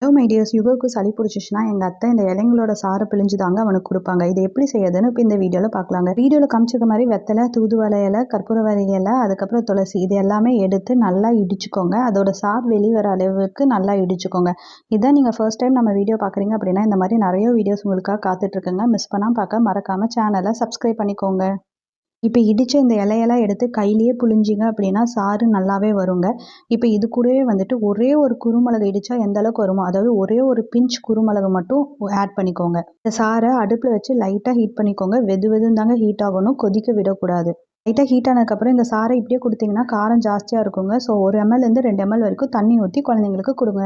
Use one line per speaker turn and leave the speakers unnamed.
Hello my tears, யுகோவுக்கு சளி பிடிச்சிச்சுன்னா எங்கள் அத்தை இந்த இலைங்களோட சாறை பிழிஞ்சு தாங்க அவனுக்கு கொடுப்பாங்க. இது எப்படி செய்யறதுன்னு இப்போ இந்த வீடியோவில் பார்க்கலாங்க. வீடியோவில் காமிச்சிருக்க மாதிரி வெத்தலை, தூதுவளை இலை, கற்பூரவள்ளி இலை, அதுக்கப்புறம் துளசி இது எல்லாமே எடுத்து நல்லா இடிச்சுக்கோங்க. அதோட சார் வெளிவர அளவுக்கு நல்லா இடிச்சுக்கோங்க. இதான் நீங்கள் ஃபர்ஸ்ட் டைம் நம்ம வீடியோ பார்க்குறீங்க அப்படின்னா இந்த மாதிரி நிறைய வீடியோஸ் உங்களுக்காக காத்துட்ருக்குங்க. மிஸ் பண்ணாமல் பார்க்க மறக்காமல் சேனலை சப்ஸ்கிரைப் பண்ணிக்கோங்க. இப்போ இடித்த இந்த இலையெல்லாம் எடுத்து கையிலேயே புழிஞ்சிங்க அப்படின்னா சாறு நல்லாவே வருங்க. இப்போ இது கூடவே வந்துட்டு ஒரே ஒரு குருமிளகு இடித்தா எந்த அளவுக்கு வருமோ, அதாவது ஒரே ஒரு பிஞ்ச் குருமிளகு மட்டும் ஆட் பண்ணிக்கோங்க. இந்த சாறை அடுப்பில் வச்சு லைட்டாக ஹீட் பண்ணிக்கோங்க. வெது வெதுன்னு தாங்க ஹீட் ஆகணும், கொதிக்க விடக்கூடாது. லைட்டாக ஹீட் ஆனதுக்கப்புறம் இந்த சாறை இப்படியே கொடுத்தீங்கன்னா காரம் ஜாஸ்தியாக இருக்குங்க. ஸோ 1 ml-லேருந்து 2 ml வரைக்கும் தண்ணி ஊற்றி குழந்தைங்களுக்கு கொடுங்க.